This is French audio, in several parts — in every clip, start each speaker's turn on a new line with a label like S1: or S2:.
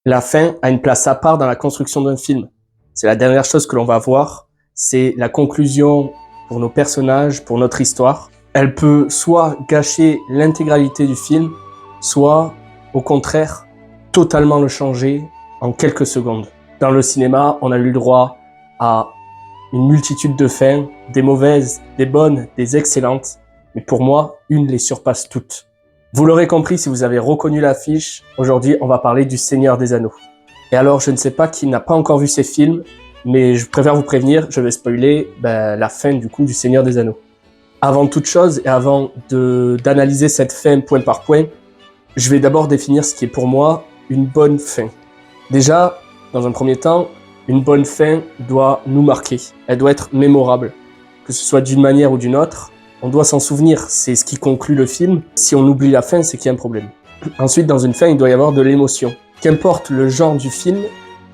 S1: La fin a une place à part dans la construction d'un film. C'est la dernière chose que l'on va voir, c'est la conclusion pour nos personnages, pour notre histoire. Elle peut soit gâcher l'intégralité du film, soit, au contraire, totalement le changer en quelques secondes. Dans le cinéma, on a eu le droit à une multitude de fins, des mauvaises, des bonnes, des excellentes, mais pour moi, une les surpasse toutes. Vous l'aurez compris si vous avez reconnu l'affiche, aujourd'hui on va parler du Seigneur des Anneaux. Et alors je ne sais pas qui n'a pas encore vu ces films, mais je préfère vous prévenir, je vais spoiler la fin du coup du Seigneur des Anneaux. Avant toute chose et avant d'analyser cette fin point par point, je vais d'abord définir ce qui est pour moi une bonne fin. Déjà, dans un premier temps, une bonne fin doit nous marquer, elle doit être mémorable, que ce soit d'une manière ou d'une autre. On doit s'en souvenir, c'est ce qui conclut le film. Si on oublie la fin, c'est qu'il y a un problème. Ensuite, dans une fin, il doit y avoir de l'émotion. Qu'importe le genre du film,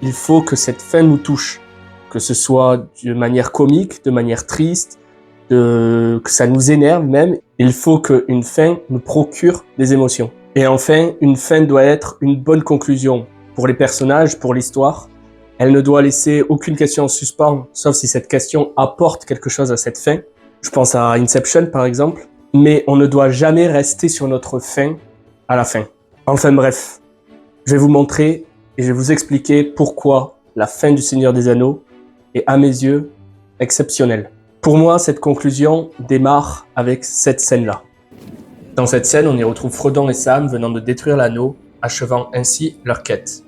S1: il faut que cette fin nous touche. Que ce soit de manière comique, de manière triste, que ça nous énerve même. Il faut qu'une fin nous procure des émotions. Et enfin, une fin doit être une bonne conclusion pour les personnages, pour l'histoire. Elle ne doit laisser aucune question en suspens, sauf si cette question apporte quelque chose à cette fin. Je pense à Inception par exemple, mais on ne doit jamais rester sur notre fin à la fin. Enfin bref, je vais vous montrer et je vais vous expliquer pourquoi la fin du Seigneur des Anneaux est à mes yeux exceptionnelle. Pour moi, cette conclusion démarre avec cette scène-là. Dans cette scène, on y retrouve Frodon et Sam venant de détruire l'anneau, achevant ainsi leur quête.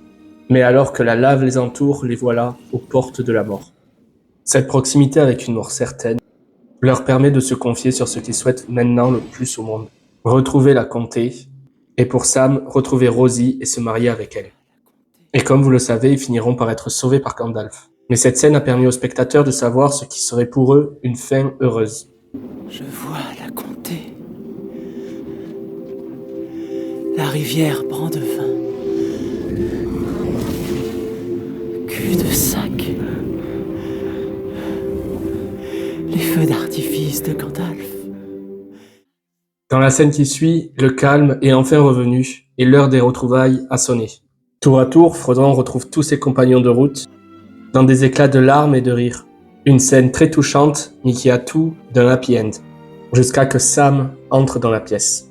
S1: Mais alors que la lave les entoure, les voilà aux portes de la mort. Cette proximité avec une mort certaine leur permet de se confier sur ce qu'ils souhaitent maintenant le plus au monde. Retrouver la comté, et pour Sam, retrouver Rosie et se marier avec elle. Et comme vous le savez, ils finiront par être sauvés par Gandalf. Mais cette scène a permis aux spectateurs de savoir ce qui serait pour eux une fin heureuse.
S2: Je vois la comté. La rivière Brandevin. Cul-de-sac. Les feux d'artifice de Gandalf.
S1: Dans la scène qui suit, le calme est enfin revenu et l'heure des retrouvailles a sonné. Tour à tour, Frodon retrouve tous ses compagnons de route dans des éclats de larmes et de rire. Une scène très touchante, mais qui a tout d'un happy end, jusqu'à que Sam entre dans la pièce.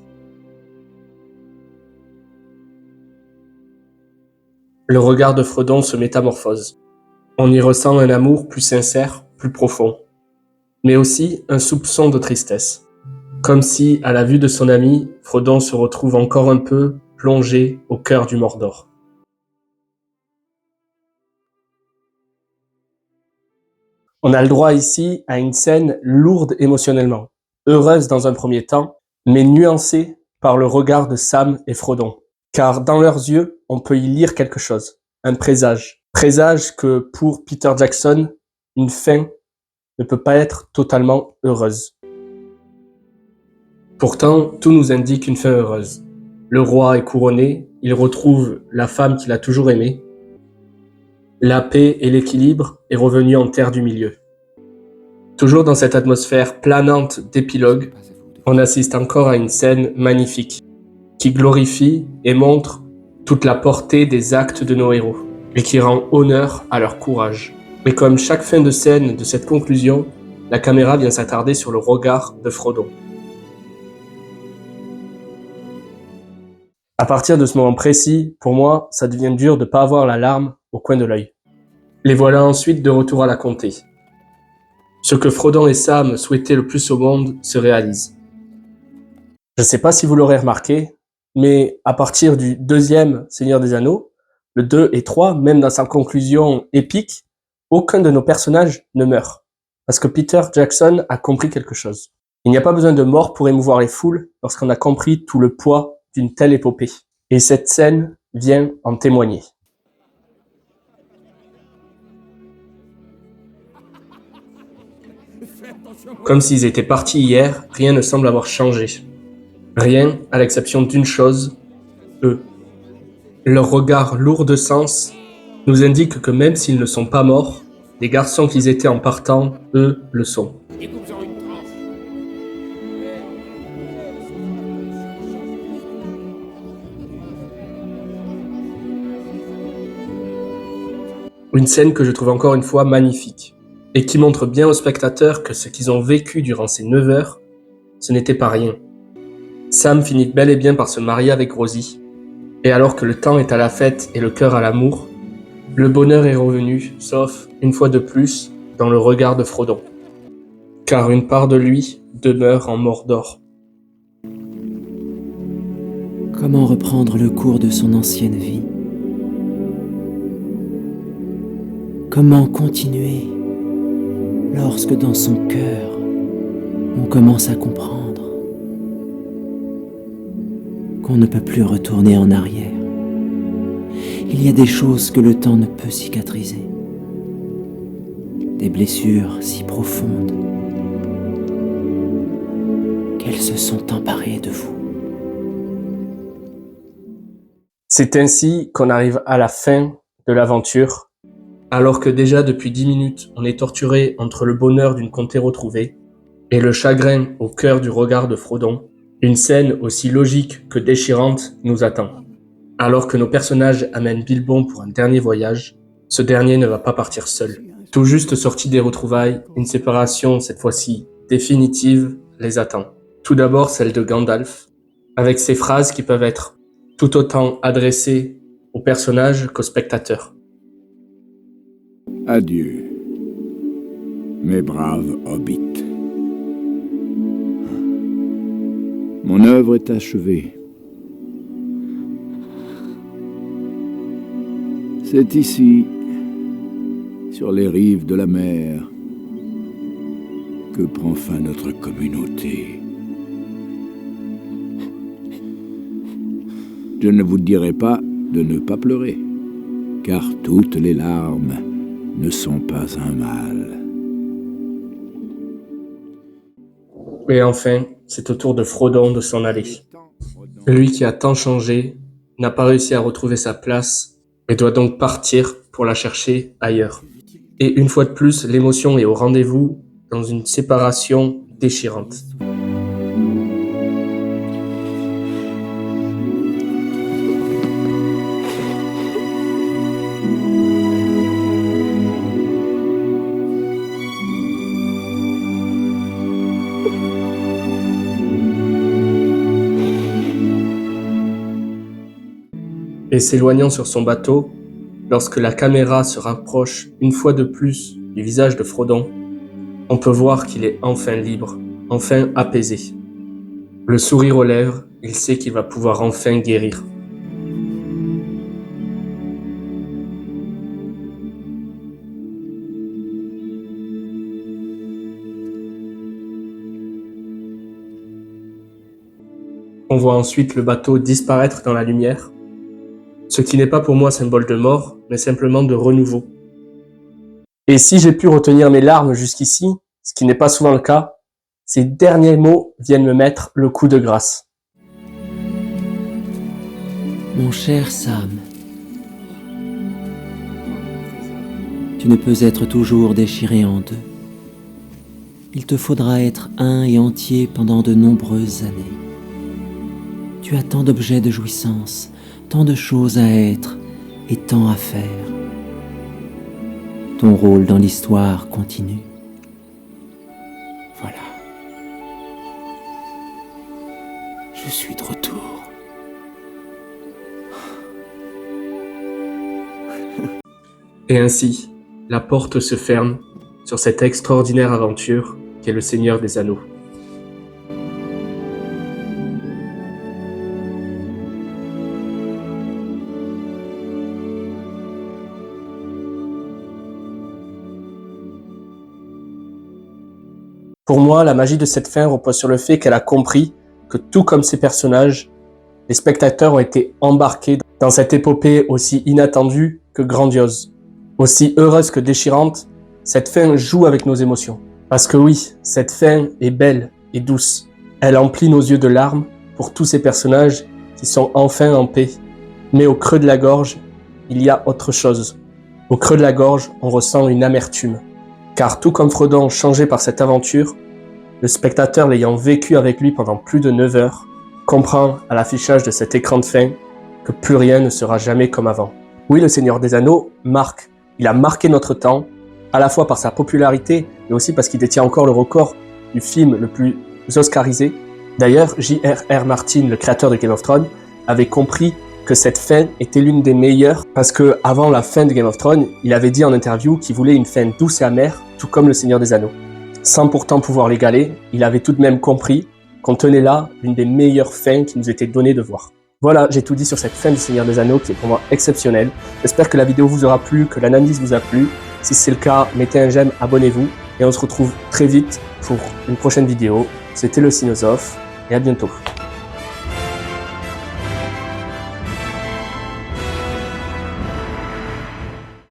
S1: Le regard de Frodon se métamorphose. On y ressent un amour plus sincère, plus profond, mais aussi un soupçon de tristesse. Comme si, à la vue de son ami, Frodon se retrouve encore un peu plongé au cœur du Mordor. On a le droit ici à une scène lourde émotionnellement, heureuse dans un premier temps, mais nuancée par le regard de Sam et Frodon. Car dans leurs yeux, on peut y lire quelque chose, un présage. Présage que pour Peter Jackson, une fin ne peut pas être totalement heureuse. Pourtant, tout nous indique une fin heureuse. Le roi est couronné, il retrouve la femme qu'il a toujours aimée. La paix et l'équilibre est revenu en terre du milieu. Toujours dans cette atmosphère planante d'épilogue, on assiste encore à une scène magnifique, qui glorifie et montre toute la portée des actes de nos héros, et qui rend honneur à leur courage. Mais comme chaque fin de scène de cette conclusion, la caméra vient s'attarder sur le regard de Frodon. À partir de ce moment précis, pour moi, ça devient dur de ne pas avoir la larme au coin de l'œil. Les voilà ensuite de retour à la comté. Ce que Frodon et Sam souhaitaient le plus au monde se réalise. Je ne sais pas si vous l'aurez remarqué, mais à partir du deuxième Seigneur des Anneaux, le 2 et 3, même dans sa conclusion épique, aucun de nos personnages ne meurt. Parce que Peter Jackson a compris quelque chose. Il n'y a pas besoin de mort pour émouvoir les foules lorsqu'on a compris tout le poids d'une telle épopée. Et cette scène vient en témoigner. Comme s'ils étaient partis hier, rien ne semble avoir changé. Rien, à l'exception d'une chose, eux. Leur regard lourd de sens nous indique que même s'ils ne sont pas morts, les garçons qu'ils étaient en partant, eux, le sont. Une scène que je trouve encore une fois magnifique, et qui montre bien aux spectateurs que ce qu'ils ont vécu durant ces 9 heures, ce n'était pas rien. Sam finit bel et bien par se marier avec Rosie, et alors que le temps est à la fête et le cœur à l'amour, le bonheur est revenu, sauf, une fois de plus, dans le regard de Frodon. Car une part de lui demeure en Mordor.
S2: Comment reprendre le cours de son ancienne vie? Comment continuer lorsque dans son cœur, on commence à comprendre qu'on ne peut plus retourner en arrière? Il y a des choses que le temps ne peut cicatriser, des blessures si profondes qu'elles se sont emparées de vous.
S1: C'est ainsi qu'on arrive à la fin de l'aventure, alors que déjà depuis 10 minutes, on est torturé entre le bonheur d'une comté retrouvée et le chagrin au cœur du regard de Frodon. Une scène aussi logique que déchirante nous attend. Alors que nos personnages amènent Bilbon pour un dernier voyage, ce dernier ne va pas partir seul. Tout juste sorti des retrouvailles, une séparation, cette fois-ci définitive, les attend. Tout d'abord celle de Gandalf, avec ses phrases qui peuvent être tout autant adressées aux personnages qu'aux spectateurs.
S3: Adieu, mes braves hobbits. Mon œuvre est achevée. C'est ici, sur les rives de la mer, que prend fin notre communauté. Je ne vous dirai pas de ne pas pleurer, car toutes les larmes ne sont pas un mal.
S1: Et enfin, c'est au tour de Frodon de s'en aller. Lui qui a tant changé, n'a pas réussi à retrouver sa place et doit donc partir pour la chercher ailleurs. Et une fois de plus, l'émotion est au rendez-vous dans une séparation déchirante. Et s'éloignant sur son bateau, lorsque la caméra se rapproche une fois de plus du visage de Frodon, on peut voir qu'il est enfin libre, enfin apaisé. Le sourire aux lèvres, il sait qu'il va pouvoir enfin guérir. On voit ensuite le bateau disparaître dans la lumière, ce qui n'est pas pour moi symbole de mort, mais simplement de renouveau. Et si j'ai pu retenir mes larmes jusqu'ici, ce qui n'est pas souvent le cas, ces derniers mots viennent me mettre le coup de grâce.
S2: Mon cher Sam, tu ne peux être toujours déchiré en deux. Il te faudra être un et entier pendant de nombreuses années. Tu as tant d'objets de jouissance, tant de choses à être et tant à faire. Ton rôle dans l'histoire continue. Voilà. Je suis de retour.
S1: Et ainsi, la porte se ferme sur cette extraordinaire aventure qu'est le Seigneur des Anneaux. Pour moi, la magie de cette fin repose sur le fait qu'elle a compris que tout comme ses personnages, les spectateurs ont été embarqués dans cette épopée aussi inattendue que grandiose. Aussi heureuse que déchirante, cette fin joue avec nos émotions. Parce que oui, cette fin est belle et douce. Elle emplit nos yeux de larmes pour tous ces personnages qui sont enfin en paix. Mais au creux de la gorge, il y a autre chose. Au creux de la gorge, on ressent une amertume. Car tout comme Frodon changé par cette aventure, le spectateur l'ayant vécu avec lui pendant plus de 9 heures, comprend à l'affichage de cet écran de fin que plus rien ne sera jamais comme avant. Oui, le Seigneur des Anneaux marque Il a marqué notre temps, à la fois par sa popularité, mais aussi parce qu'il détient encore le record du film le plus oscarisé. D'ailleurs, J.R.R. Martin, le créateur de Game of Thrones, avait compris que cette fin était l'une des meilleures parce que avant la fin de Game of Thrones, il avait dit en interview qu'il voulait une fin douce et amère, tout comme le Seigneur des Anneaux. Sans pourtant pouvoir l'égaler, il avait tout de même compris qu'on tenait là l'une des meilleures fins qui nous était donnée de voir. Voilà, j'ai tout dit sur cette fin du Seigneur des Anneaux qui est pour moi exceptionnelle. J'espère que la vidéo vous aura plu, que l'analyse vous a plu. Si c'est le cas, mettez un j'aime, abonnez-vous et on se retrouve très vite pour une prochaine vidéo. C'était le Cinosophe et à bientôt.